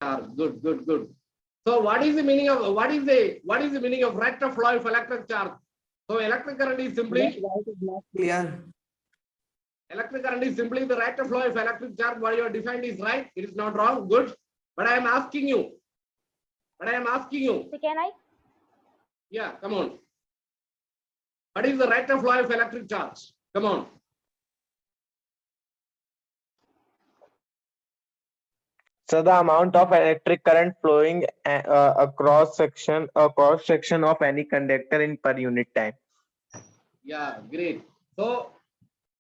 charge. Good, good, good. So what is the meaning of meaning of rate of flow of electric charge? So electric current is simply Clear. electric current is simply the rate of flow of electric charge. What you have defined is right. It is not wrong. Good. But I am asking you. So can I? Yeah, come on. What is the rate of flow of electric charge? Come on. So the amount of electric current flowing across section of any conductor in per unit time. Yeah, great. So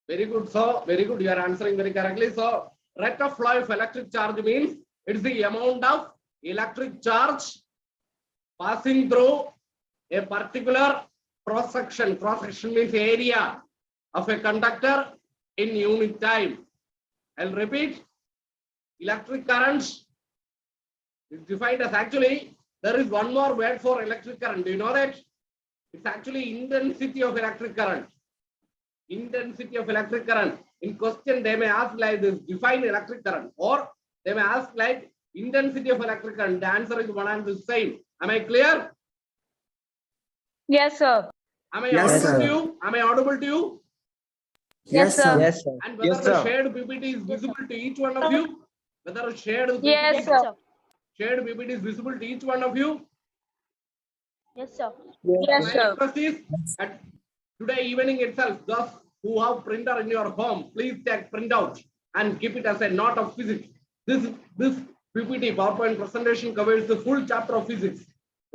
very good. So very good. You are answering very correctly. So rate of flow of electric charge means it's the amount of electric charge passing through a particular cross section. Cross section means area of a conductor in unit time. I'll repeat. Electric currents is defined as, actually there is one more word for electric current. Do you know that? It's actually intensity of electric current. Intensity of electric current. In question they may ask like this, define electric current, or they may ask like intensity of electric current. The answer is one and the same. Am I clear? Yes, sir. Am I Yes, audible sir. to you? Am I audible to you? Yes, sir. Yes, sir. And whether Yes, the sir. shared PPT is visible to each one of you? Whether shared PPT, Yes, sir. shared PPT is visible to each one of you? Yes, sir. My Yes, sir. request is at today evening itself, those who have printer in your home, please take printout and keep it as a note of physics. This PPT PowerPoint presentation covers the full chapter of physics.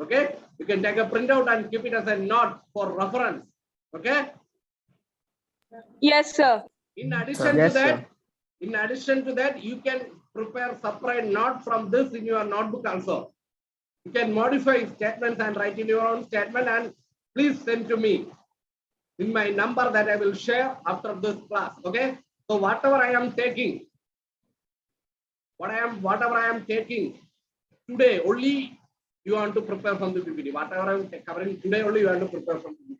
Okay, you can take a printout and keep it as a note for reference. Okay. Yes, sir. In addition Yes, to that, sir. you can prepare separate note from this in your notebook also. You can modify statements and write in your own statement, and please send to me in my number that I will share after this class. Okay. So whatever I am taking, whatever I am taking today, only you want to prepare from the PPT. Whatever I am covering today, only you want to prepare from the PPT.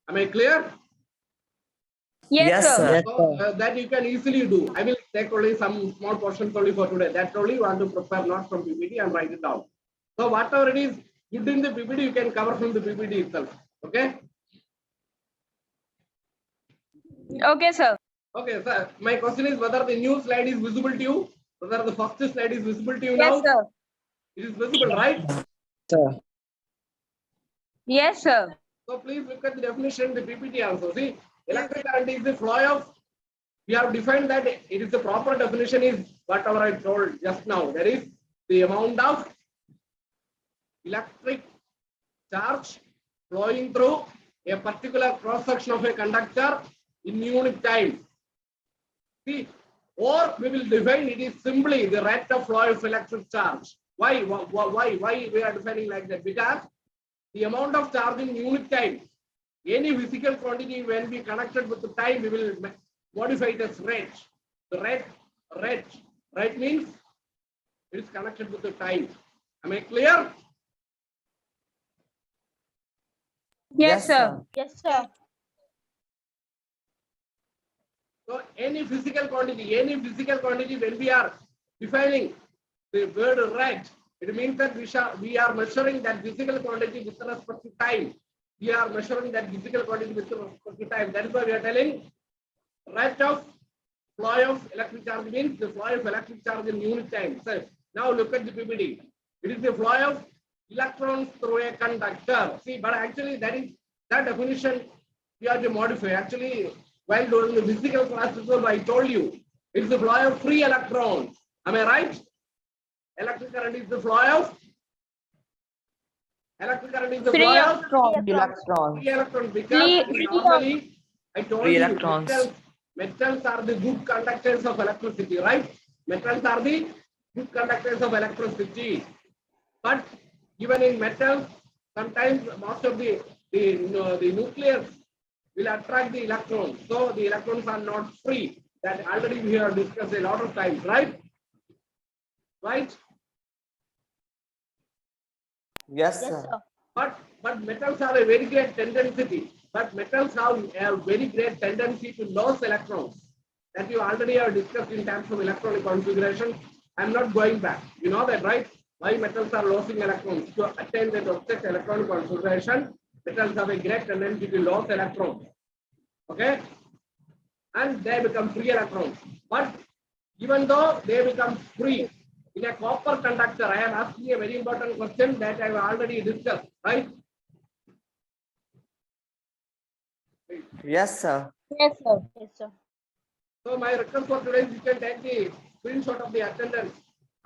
Am I clear? Yes, Yes, sir. sir. Yes, So sir. that you can easily do. I will take only some small portions only for today. That only you want to prepare not from PPT and write it down. So whatever it is good in the PPT, you can cover from the PPT itself. Okay. Okay, sir. Okay, sir. My question is whether the new slide is visible to you. Whether the first slide is visible to you Yes, now. sir. It is visible, right? Sir. Yes, sir. So please look at the definition in the PPT also. See, electric current is the flow of. We have defined that it is the proper definition is whatever I told just now. That is the amount of electric charge flowing through a particular cross section of a conductor in unit time. See, or we will define it is simply the rate of flow of electric charge. Why we are defining like that? Because the amount of charge in unit time, any physical quantity when we connected with the time, we will modify it as rate. The rate means it is connected with the time. Am I clear? Yes, sir. Yes, sir. So any physical quantity when we are defining the word rate, it means that we are measuring that physical quantity with respect to time. We are measuring that physical quantity with respect to time. That is why we are telling rate of flow of electric charge means the flow of electric charge in unit time. So now look at the PPT. It is the flow of electrons through a conductor. See, but actually that definition we have to modify. Actually, while during the physical class, I told you it's the flow of free electrons. Am I right? Electric current is the flow of Free electron. Electrons. free electrons, because normally I told Free you electrons. metals are the good conductors of electricity, right? Metals are the good conductors of electricity. But even in metals, sometimes most of the nucleus will attract the electrons. So the electrons are not free. That already we have discussed a lot of times, right? Right? Yes, Yes, sir. sir. But metals have a very great tendency. But metals have a very great tendency to lose electrons. That you already have discussed in terms of electronic configuration. I'm not going back. You know that, right? Why metals are losing electrons? To attain the object electron configuration, metals have a great tendency to lose electrons. Okay? And they become free electrons. But even though they become free, in a copper conductor, I am asking a very important question that I have already discussed, right? Yes, sir. Yes, sir. Yes, sir. So my request for today is you can take the screenshot of the attendance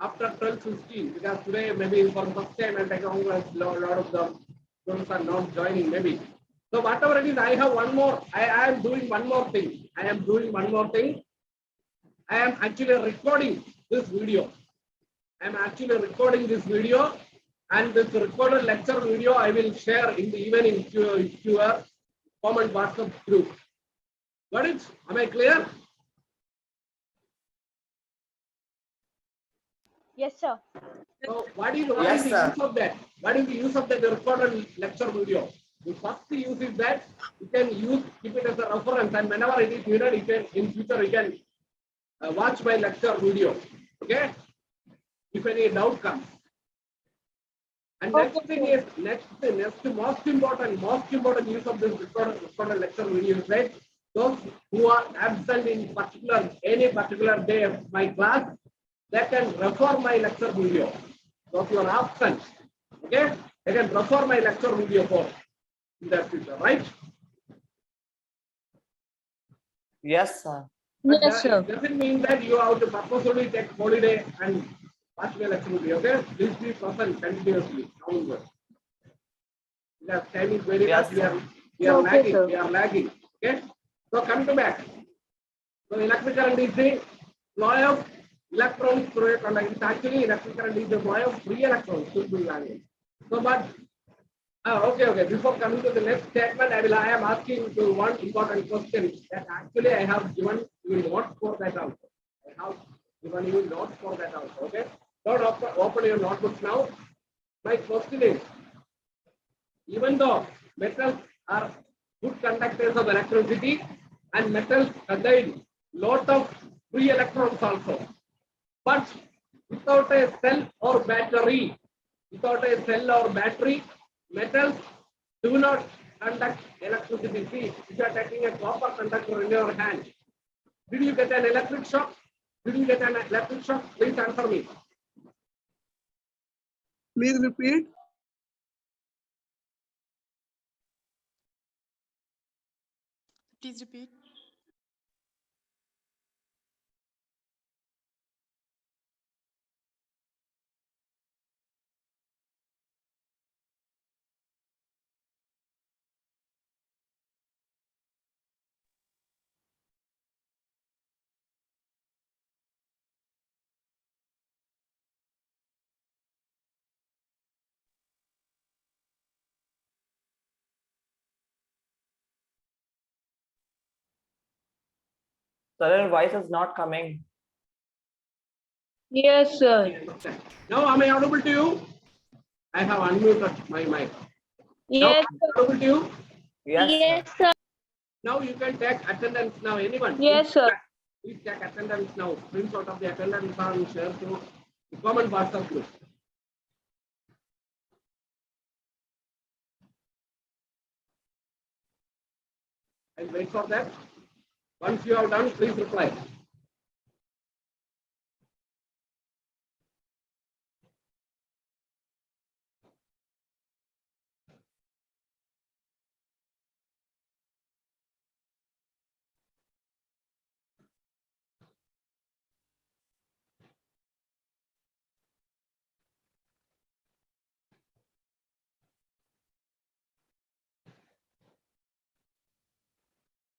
after 12:15 because today maybe for the first time and a lot of the students are not joining maybe. So whatever it is, I have one more. I am doing one more thing. I am actually recording this video. I am actually recording this video, and this recorded lecture video I will share in the evening to your common WhatsApp group. Got it? Am I clear? Yes, sir. So what is Yes, the sir. use of that? What is the use of that recorded lecture video? The first use is that you can keep it as a reference, and whenever it is needed, you can in future you can watch my lecture video. Okay? If any doubt comes. And next thing is next most important use of this recorded lecture video is that those who are absent in any particular day of my class, they can refer my lecture video. Those who are absent, okay, they can refer my lecture video for in the future, right? Yes, sir. But Yes, sir. it doesn't mean that you have to purposefully take holiday and watch my lecture video. Okay, please be present continuously. Onward. Because time is very Yes, much. sir. We are Okay, lagging. sir. We are lagging. Okay. So come to back. So electric current is the flow of electrons through a conductor. It's actually electric current is the flow of free electrons through the language. So, but okay. Before coming to the next statement, I am asking you one important question that actually I have given you notes for that also. I have given you notes for that also. Okay. Don't open your notebooks now. My question is, even though metals are good conductors of electricity and metals contain lot of free electrons also, but without a cell or battery, metals do not conduct electricity. See, if you are taking a copper conductor in your hand, did you get an electric shock? Please answer me. Please repeat. Please repeat. Sir, your voice is not coming. Yes, sir. Now, am I audible to you? I have unmuted my mic. Now, Yes, am I audible to you? Yes, yes, sir. sir. Now you can take attendance now. Anyone? Yes, sir. Please take attendance now. Screenshot of the attendance and share to the common WhatsApp group. I'll wait for that. Once you have done, please reply.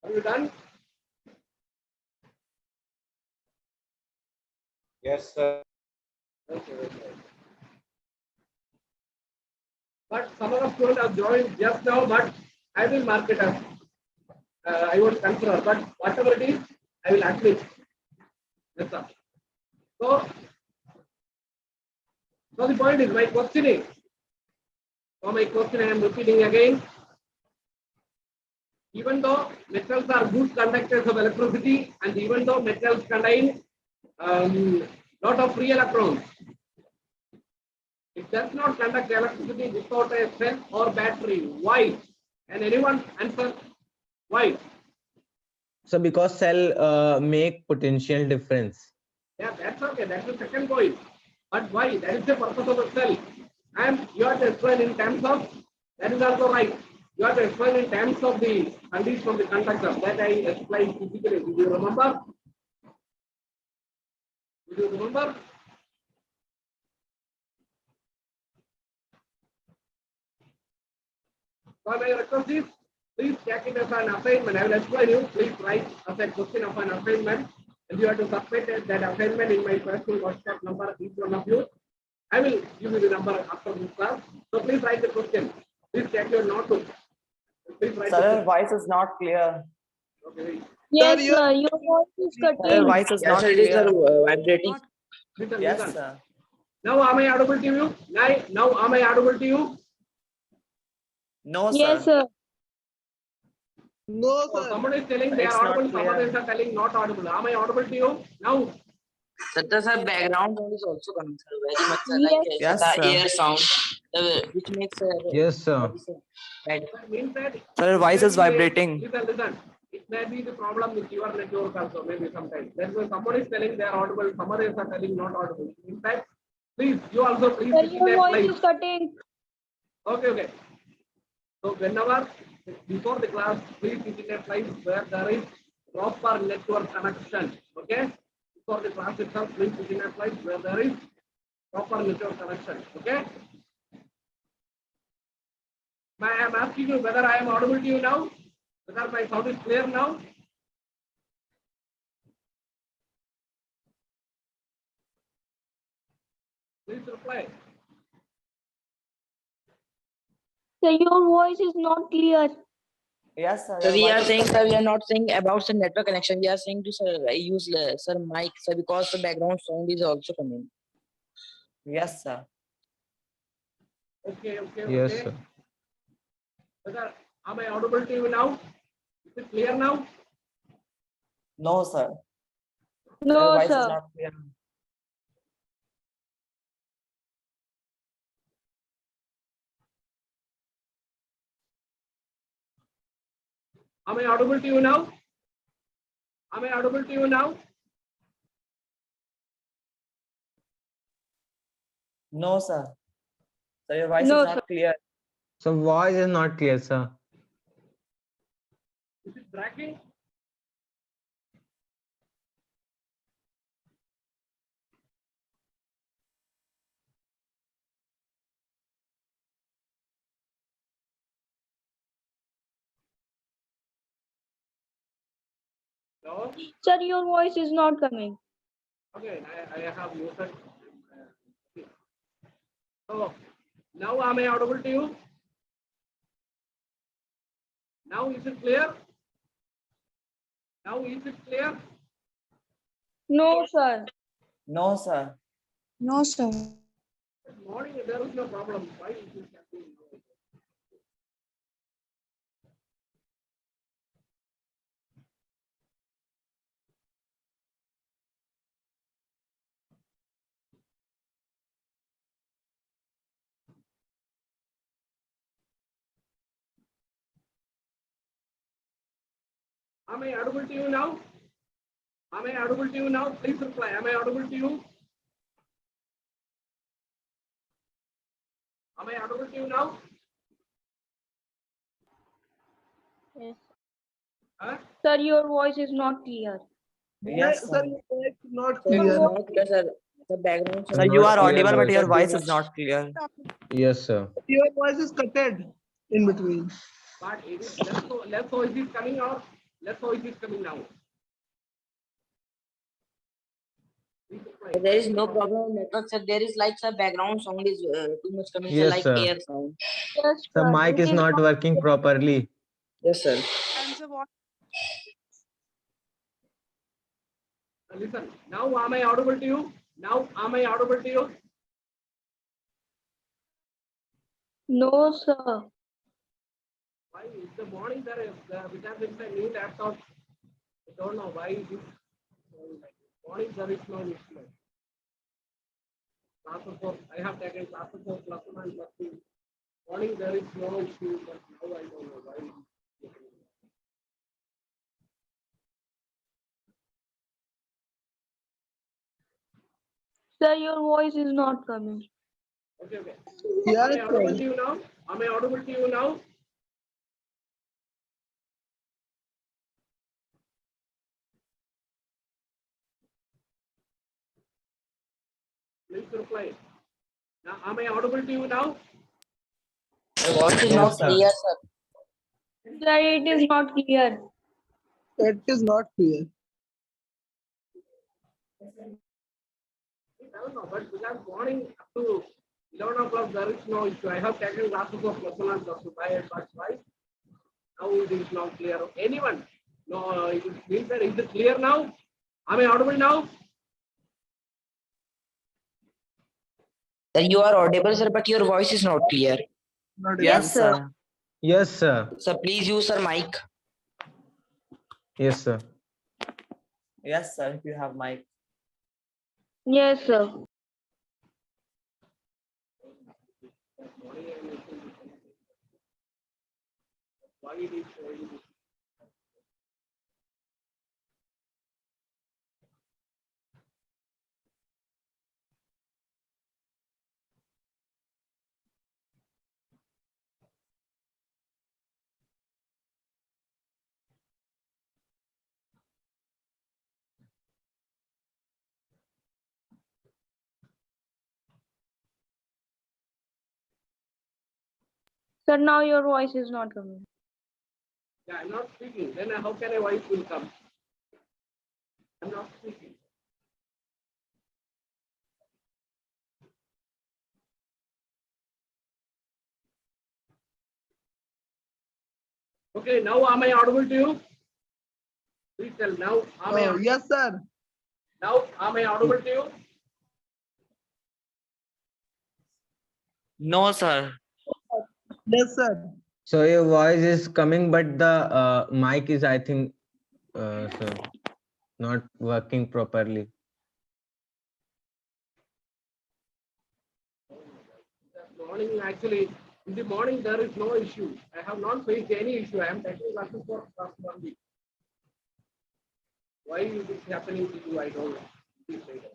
Are you done? Yes, sir. Okay. But some of the students have joined just now, but I will mark it as I won't consider, but whatever it is, I will admit. Yes, sir. So the point is, my question is, I am repeating again. Even though metals are good conductors of electricity, and even though metals contain lot of free electrons. It does not conduct electricity without a cell or battery. Why? Can anyone answer? Why? So because cell make potential difference. Yeah, that's okay. That's the second point. But why? That is the purpose of a cell. And you have to explain in terms of, that is also right. You have to explain in terms of the condition of the conductor that I explained physically. Do you remember? Do you remember? So my request is, please take it as an assignment. I will explain you. Please write as a question of an assignment. And you have to submit that assignment in my personal WhatsApp number, each one of you. I will give you the number after this class. So please write the question. Please take your notebook. Please write Sir, the your voice is not clear. Okay. Yes, sir. Your voice is Sir, your cutting. voice is Yes, not sir, it is clear. vibrating. Not Listen, Yes, listen. sir. Now am I audible to you? Now am I audible to you? No, Yes, sir. sir. So somebody is telling they It's are not audible, clear. somebody is telling not audible. Am I audible to you? Now, Sir, background sound is also coming, sir. Very much, sir, Yes. like Yes, the sir. air sound, which makes Yes, sir. bad. that means that Sir, your voice it is may be vibrating. listen. It may be the problem with your network also, maybe sometimes. That's why somebody is telling they are audible, somebody is telling not audible. In fact, please, you also please Sir, sit in your a voice place. is cutting. Okay, okay. So whenever before the class, please sit in a place where there is proper network connection. Okay? Before the class itself, please sit in a place where there is proper network connection. Okay? I am asking you whether I am audible to you now, whether my sound is clear now. Please reply. Sir, your voice is not clear. Yes, sir. So your we voice are is saying, sir, cutting. we are not saying about the network connection. We are saying to sir, use sir mic, sir, because the background sound is also coming. Yes, sir. Okay, okay, Yes, okay. sir. Whether am I audible to you now? Is it clear now? No, sir. Your No, voice is sir. not clear. Am I audible to you now? Am I audible to you now? No, sir. Sir, your voice No, is sir. not clear. So voice is not clear, sir. Is it breaking? No? Sir, your voice is not coming. Okay, I have used it. So now am I audible to you? Now is it clear? Now is it clear? No, sir. No, sir. no, sir. This morning there is no problem. Why is it happening? Am I audible to you now? Am I audible to you now? Please reply. Am I audible to you? Am I audible to you now? Yes. Huh? Sir, your voice is not clear. Yes, sir. Sir, it is not clear, sir. The background Sir, sound. you Not are clear audible, but voice. your voice is not clear. Yes, sir. Your voice is cutted in between. But it is less voice is coming out. Less voice is coming now. Please reply. There is no problem with network, sir. There is like sir background sound is too much coming, sir, Yes, like sir. air sound. Yes, The sir. mic It is not working properly. Yes, sir. And sir, what? Listen. Now am I audible to you? Now am I audible to you? No, sir. Why in the morning there is because it's a new laptop. I don't know why this morning there is no issue. Class of 4. I have taken class of 4 plus 1 and plus 2. Morning there is no issue, but now I don't know why. Sir, your voice is not coming. Okay, okay. Yes, Am I audible sir. to you now? Am I audible to you now? Please reply. Now, am I audible to you now? The voice is not sir. clear, sir. Sir, it is not clear. It is not clear. I don't know, but because morning up to 11 o'clock there is no issue. I have taken classes of plus 1 and plus 2 by and plus 5. Now it is not clear. Anyone? No, it means that is it clear now? Am I audible now? Sir, you are audible, sir, but your voice is not clear. Not Yes, sir. sir. Yes, sir. Sir, please use your mic. Yes, sir. Yes, sir. If you have mic. Yes, sir. Why it is showing this? Sir, now your voice is not coming. Yeah, I'm not speaking. Then how can a voice will come? I'm not speaking. Okay, now am I audible to you? Please tell now. Yes, sir. Now am I audible to you? No, sir. Yes, sir. So your voice is coming, but the mic is, I think, sir, not working properly. Morning, actually, in the morning there is no issue. I have not faced any issue. I am taking classes for class 1 week. Why is it happening to you? I don't know. Please say that.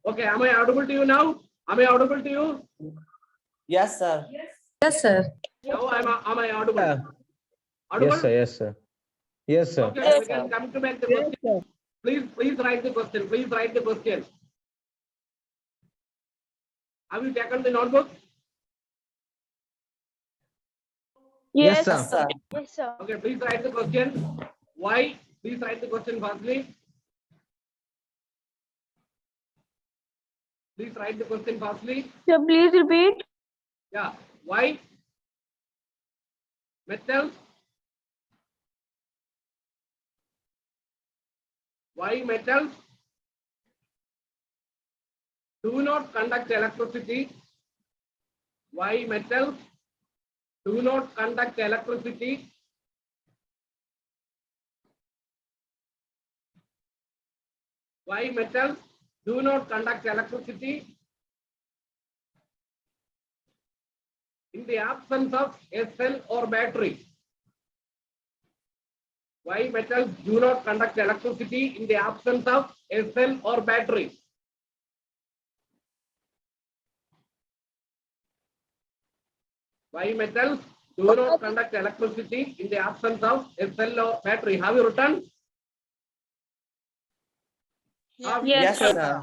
Okay, am I audible to you now? Am I audible to you? Yes, sir. Yes, sir. Now am I audible? Yeah. Audible? Yes, sir. Yes, sir. Yes, sir. Okay, Yes, we can sir. come to back the Yes, question. sir. Please write the question. Please write the question. Have you taken the notebook? Yes, Yes, sir. Yes, sir. Yes, sir. Okay, please write the question. Why? Please write the question firstly. Please write the question firstly. Sir, please repeat. Yeah. Why? Metals. Why metals do not conduct electricity? Why metals do not conduct electricity? Why metals do not conduct electricity? In the absence of a cell or battery. Why metals do not conduct electricity in the absence of a cell or battery? Why metals do not conduct electricity in the absence of a cell or battery? Have you written? Have, Yes, Yes, sir. sir.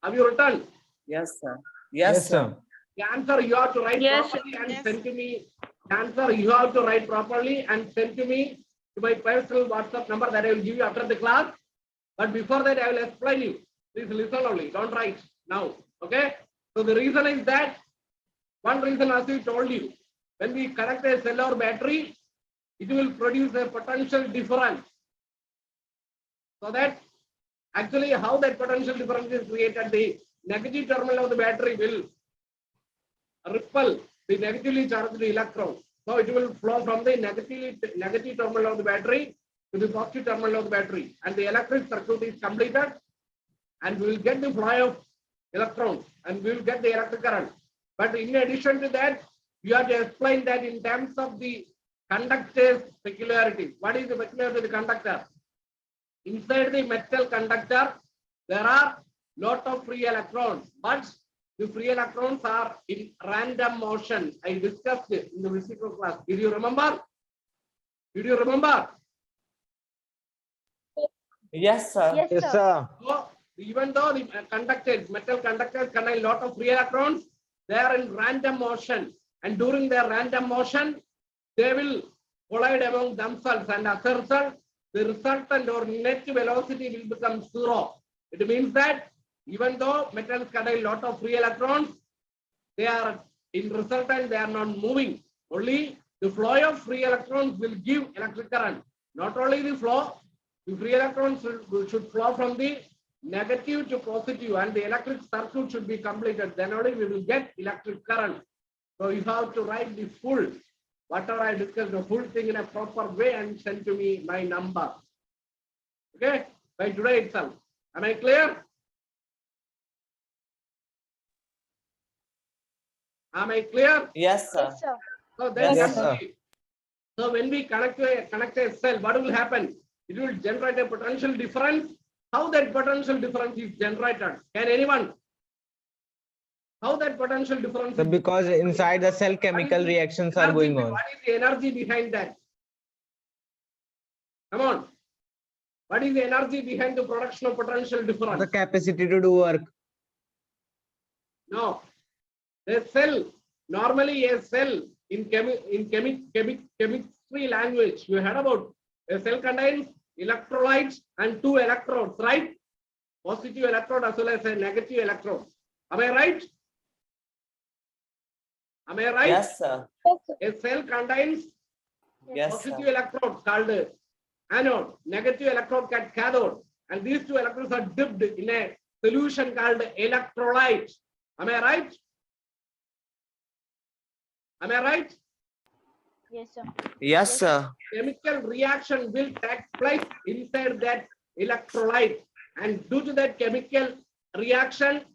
have you written? Yes, sir. Yes, Yes, sir. sir. The answer you have to write Yes, sir. properly and Yes, send to me. The answer you have to write properly and send to me to my personal WhatsApp number that I will give you after the class. But before that, I will explain you. Please listen only. Don't write now. Okay. So the reason is that one reason, as we told you, when we connect a cell or battery, it will produce a potential difference. So that actually how that potential difference is created, the negative terminal of the battery will repel the negatively charged electron. So it will flow from the negative terminal of the battery to the positive terminal of the battery, and the electric circuit is completed, and we will get the flow of electrons, and we will get the electric current. But in addition to that, you have to explain that in terms of the conductor's peculiarity. What is the peculiarity of the conductor? Inside the metal conductor, there are lot of free electrons, but the free electrons are in random motion. I discussed it in the physical class. Did you remember? Did you remember? Yes, sir. Yes, Yes, sir. sir. So even though the metal conductors contain lot of free electrons, they are in random motion, and during their random motion, they will collide among themselves, and as a result, the resultant or net velocity will become zero. It means that even though metals contain lot of free electrons, they are in resultant, they are not moving. Only the flow of free electrons will give electric current. Not only the flow, the free electrons should flow from the negative to positive, and the electric circuit should be completed. Then only we will get electric current. So you have to write the full, whatever I discussed, the full thing in a proper way and send to me my number. Okay, by today itself. Am I clear? Am I clear? Yes, sir. Yes, sir. So then Yes, sir. So when we connect a cell, what will happen? It will generate a potential difference. How that potential difference is generated? Can anyone? How that potential difference? So is because inside the cell chemical reactions are energy, going on. What is the energy behind that? Come on. What is the energy behind the production of potential difference? The capacity to do work. No. The cell, normally a cell in chemistry language, you heard about a cell contains electrolytes and two electrodes, right? Positive electrode as well as a negative electrode. Am I right? Am I right? Yes, sir. A cell contains Yes, positive sir. electrode called anode, negative electrode called cathode, and these two electrodes are dipped in a solution called electrolyte. Am I right? Am I right? Yes, sir. Yes, sir. Chemical reaction will take place inside that electrolyte, and due to that chemical reaction,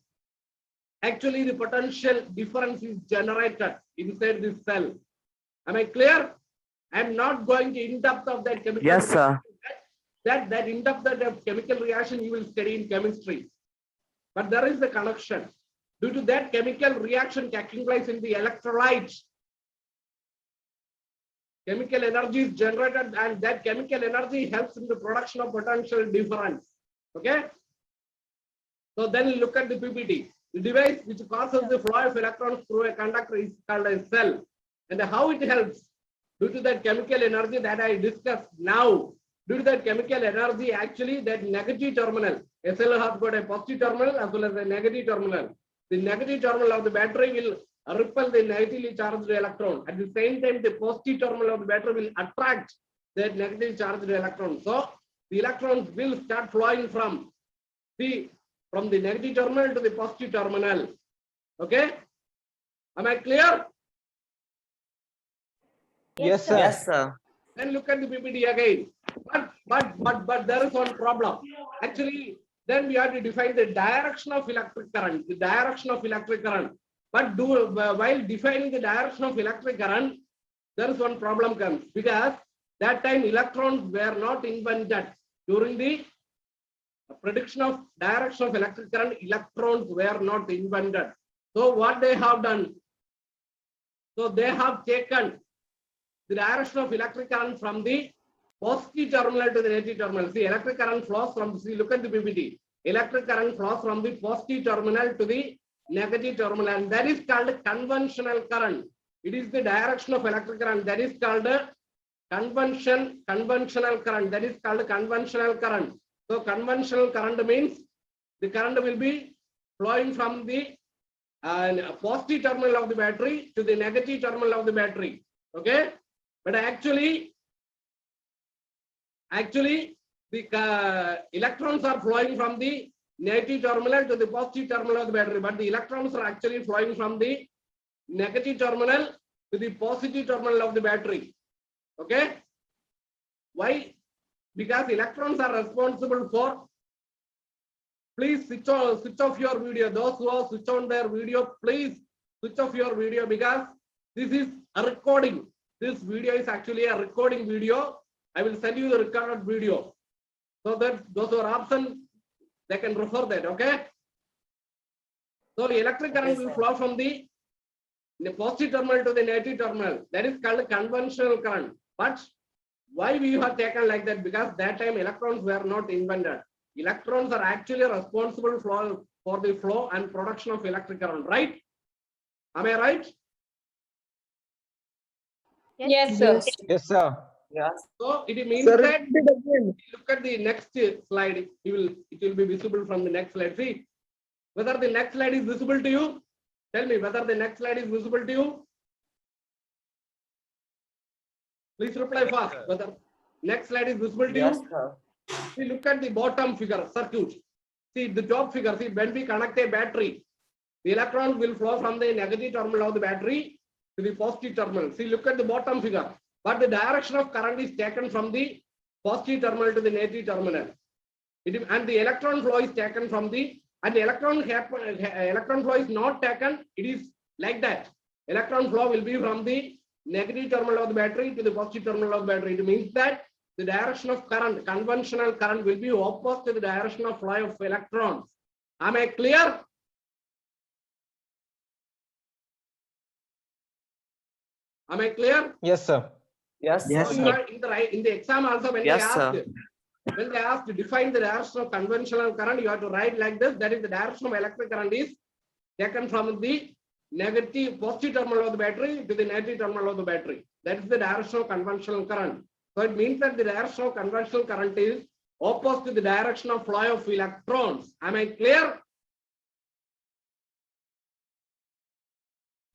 actually the potential difference is generated inside this cell. Am I clear? I am not going to in depth of that chemical Yes, sir. reaction. That in depth of chemical reaction you will study in chemistry. But there is the connection. Due to that chemical reaction taking place in the electrolytes, chemical energy is generated, and that chemical energy helps in the production of potential difference. Okay. So then look at the PPT. The device which causes the flow of electrons through a conductor is called a cell. And how it helps? Due to that chemical energy that I discussed now, due to that chemical energy, actually that negative terminal, a cell has got a positive terminal as well as a negative terminal. The negative terminal of the battery will repel the negatively charged electron. At the same time, the positive terminal of the battery will attract that negatively charged electron. So the electrons will start flowing from the negative terminal to the positive terminal. Okay? Am I clear? Yes, sir. Yes, sir. Then look at the PPT again. But there is one problem. Actually, then we have to define the direction of electric current. The direction of electric current. But while defining the direction of electric current, there is one problem comes, because that time electrons were not invented. During the prediction of direction of electric current, electrons were not invented. So what they have done? So they have taken the direction of electric current from the positive terminal to the negative terminal. See, electric current flows from, see, look at the PPT. Electric current flows from the positive terminal to the negative terminal, and that is called conventional current. It is the direction of electric current that is called conventional current. That is called conventional current. So conventional current means the current will be flowing from the positive terminal of the battery to the negative terminal of the battery. Okay, but actually the electrons are flowing from the negative terminal to the positive terminal of the battery, but the electrons are actually flowing from the negative terminal to the positive terminal of the battery. Okay? Why? Because electrons are responsible for. Please switch off your video. Those who have switched on their video, please switch off your video, because this is a recording. This video is actually a recording video. I will send you the recorded video, so that those who are absent, they can refer that. Okay? So the electric current will flow from the positive terminal to the negative terminal. That is called conventional current. But why we have taken like that? Because that time electrons were not invented. Electrons are actually responsible for the flow and production of electric current, right? Am I right? Yes, sir. Yes, sir. Yes. So it means Sir, that, repeat it again. look at the next slide. It will be visible from the next slide. See whether the next slide is visible to you. Tell me whether the next slide is visible to you. Please reply fast. Whether next slide is visible to Yes, you. sir. See, look at the bottom figure, circuit. See the top figure. See, when we connect a battery, the electrons will flow from the negative terminal of the battery to the positive terminal. See, look at the bottom figure. But the direction of current is taken from the positive terminal to the negative terminal. And the electron flow is taken from the, and the electron flow is not taken. It is like that. Electron flow will be from the negative terminal of the battery to the positive terminal of the battery. It means that the direction of current, conventional current, will be opposite to the direction of flow of electrons. Am I clear? Am I clear? Yes, sir. Yes, Yes, So sir. you are in the exam also, when Yes, they asked to define the direction of conventional current, you have to write like this. That is, the direction of electric current is taken from the positive terminal of the battery to the negative terminal of the battery. That is the direction of conventional current. So it means that the direction of conventional current is opposite to the direction of flow of electrons. Am I clear?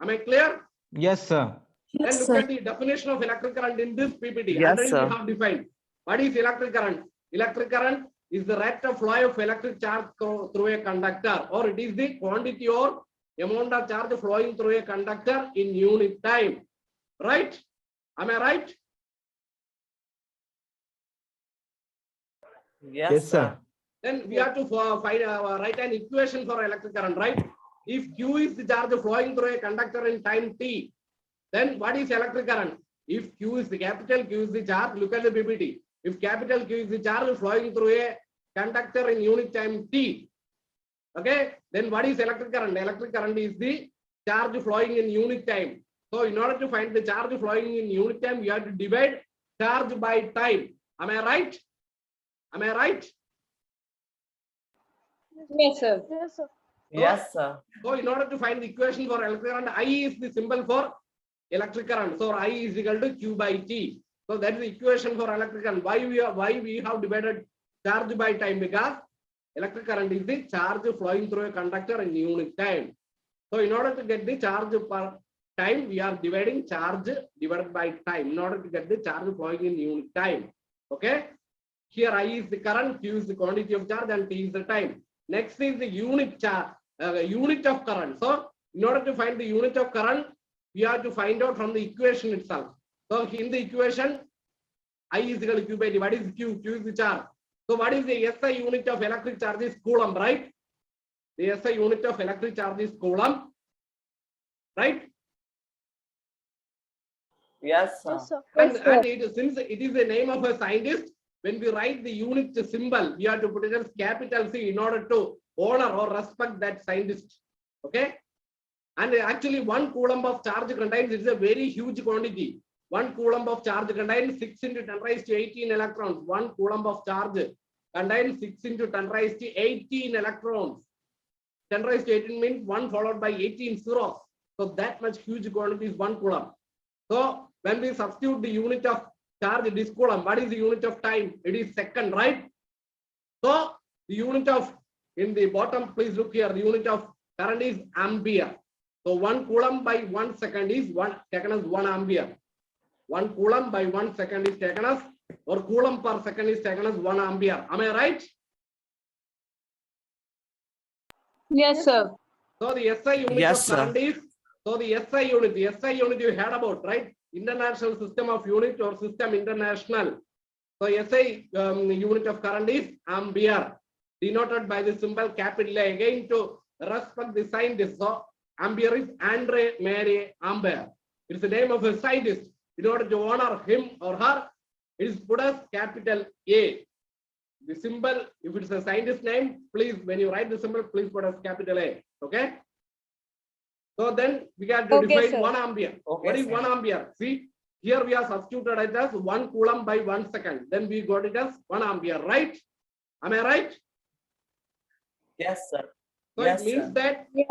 Am I clear? Yes, sir. Then look at the definition of electric current in this PPT. Yes, Already sir. we have defined. What is electric current? Electric current is the rate of flow of electric charge through a conductor, or it is the quantity or amount of charge flowing through a conductor in unit time. Right? Am I right? Yes, sir. Then we have to write an equation for electric current, right? If Q is the charge flowing through a conductor in time t, then what is electric current? If Q is the capital Q is the charge, look at the PPT. If capital Q is the charge flowing through a conductor in unit time t, okay, then what is electric current? Electric current is the charge flowing in unit time. So in order to find the charge flowing in unit time, we have to divide charge by time. Am I right? Am I right? Yes, sir. Yes, sir. So in order to find the equation for electric current, I is the symbol for electric current. So I is equal to Q by T. So that is the equation for electric current. Why we have divided charge by time? Because electric current is the charge flowing through a conductor in unit time. So in order to get the charge per time, we are dividing charge divided by time in order to get the charge flowing in unit time. Okay. Here I is the current, Q is the quantity of charge, and T is the time. Next is the unit charge, unit of current. So in order to find the unit of current, we have to find out from the equation itself. So in the equation, I is equal to Q by T. What is Q? Q is the charge. So what is the SI unit of electric charge? Is coulomb, right? The SI unit of electric charge is coulomb, right? Yes, sir. And since it is the name of a scientist, when we write the unit symbol, we have to put it as capital C in order to honor or respect that scientist. Okay. And actually 1 coulomb of charge contains, it's a very huge quantity. 1 coulomb of charge contains 6 into 10 raised to 18 electrons. 1 coulomb of charge contains 6 into 10 raised to 18 electrons. 10 raised to 18 means 1 followed by 18 zeros. So that much huge quantity is 1 coulomb. So when we substitute the unit of charge, it is coulomb. What is the unit of time? It is second, right? So the unit of, in the bottom, please look here, the unit of current is ampere. So 1 coulomb by 1 second is taken as 1 ampere. 1 coulomb by 1 second is taken as, or coulomb per second is taken as 1 ampere. Am I right? Yes, sir. So the SI unit Yes, of sir. current is, so the SI unit you heard about, right? International System of Unit or System International. So SI unit of current is ampere, denoted by the symbol capital A. Again, to respect the scientist, so ampere is Andre Marie Ampere. It's the name of a scientist. In order to honor him or her, it is put as capital A. The symbol, if it's a scientist name, please, when you write the symbol, please put as capital A. Okay. So then we got to Okay, define sir. 1 ampere. Okay, What is sir. 1 ampere? See, here we are substituted it as 1 coulomb by 1 second. Then we got it as 1 ampere, right? Am I right? Yes, sir. So Yes, it means sir. that Yes.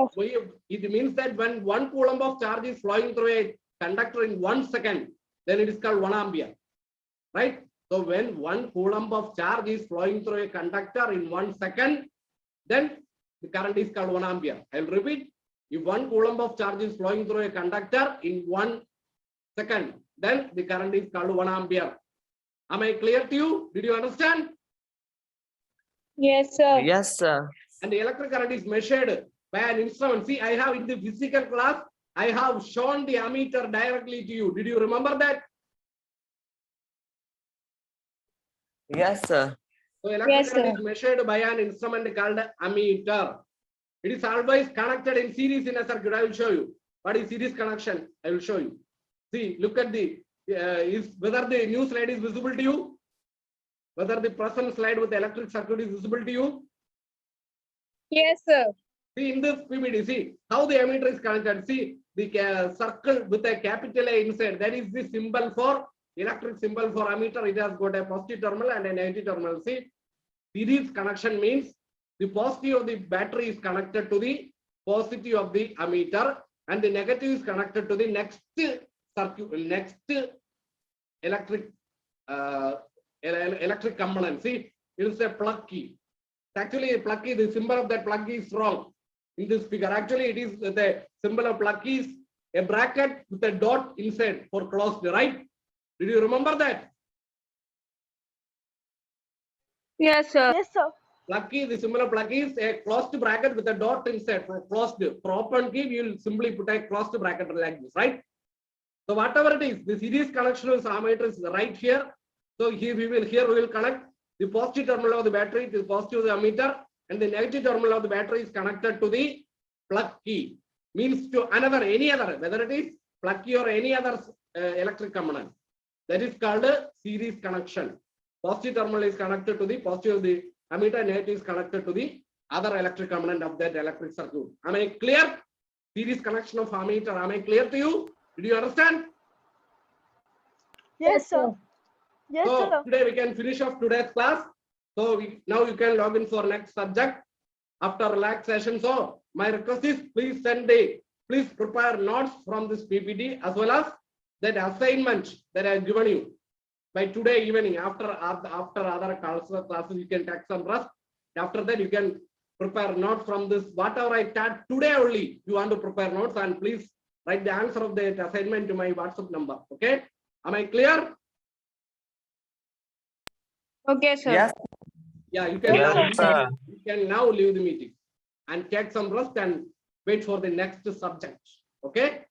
it means that when 1 coulomb of charge is flowing through a conductor in 1 second, then it is called 1 ampere, right? So when 1 coulomb of charge is flowing through a conductor in 1 second, then the current is called 1 ampere. I'll repeat. If 1 coulomb of charge is flowing through a conductor in 1 second, then the current is called 1 ampere. Am I clear to you? Did you understand? Yes, sir. Yes, sir. And the electric current is measured by an instrument. See, I have in the physical class, I have shown the ammeter directly to you. Did you remember that? Yes, sir. So electric Yes, current sir. is measured by an instrument called ammeter. It is always connected in series in a circuit. I will show you. What is series connection? I will show you. See, look at the is whether the new slide is visible to you. Whether the present slide with the electric circuit is visible to you. Yes, sir. See in this PPT, see how the ammeter is connected. See the circle with a capital A inside. That is the symbol for electric symbol for ammeter. It has got a positive terminal and a negative terminal. See, series connection means the positive of the battery is connected to the positive of the ammeter, and the negative is connected to the next circuit, next electric electric component. See, it is a plug key. Actually, a plug key, the symbol of that plug key is wrong in this figure. Actually, it is the symbol of plug key is a bracket with a dot inside for closed, right? Did you remember that? Yes, sir. Yes, sir. Plug key, the symbol of plug key is a closed bracket with a dot inside for closed. For open key, we will simply put a closed bracket like this, right? So whatever it is, the series connection of ammeter is right here. So here we will connect the positive terminal of the battery to the positive of the ammeter, and the negative terminal of the battery is connected to the plug key. Means to any other, whether it is plug key or any other electric component. That is called a series connection. Positive terminal is connected to the positive of the ammeter, negative is connected to the other electric component of that electric circuit. Am I clear? Series connection of ammeter. Am I clear to you? Did you understand? Yes, sir. Yes, So today we can finish off today's class. So now you can log in for next subject after relaxation. So my request is please please prepare notes from this PPT as well as that assignment that I have given you by today evening. After other classes, you can take some rest. After that, you can prepare notes from this. Whatever I taught today only, you want to prepare notes, and please write the answer of that assignment to my WhatsApp number. Okay? Am I clear? Okay, sir. Yes. Yeah, you can, Yes, sir. you can now leave the meeting and take some rest and wait for the next subject. Okay?